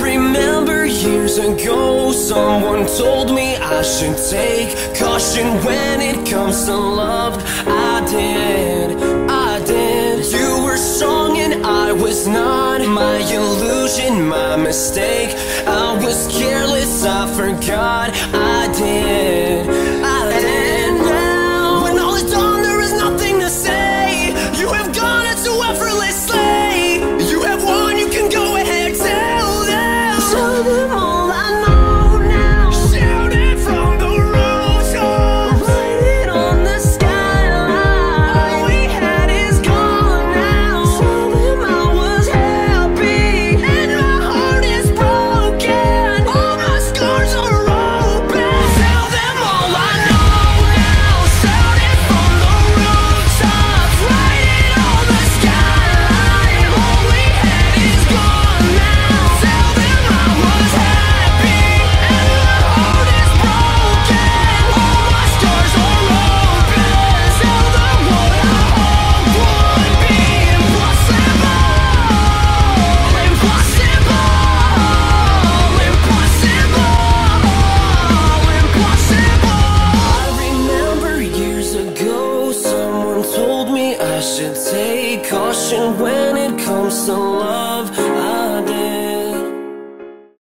remember years ago, someone told me I should take caution when it comes to love. I did. You were strong and I was not. My illusion, my mistake. I was careless, I forgot. I did. Now, when all is done, there is nothing to say. You have gone it so effortlessly. You have won, you can go ahead, tell them. Tell them all I know now. Shout it from the rooftops. Write it on the skyline. All we had is gone now. Tell them I was happy and my heart is broken. All my scars are open. Tell them all I know now. Shout it from the rooftops. Write it on the skyline. All we had is gone now. Tell them I was happy and my heart is broken. All my scars are open. Tell them what I hope would be impossible. I remember years ago, someone told me I should take caution when it comes to love.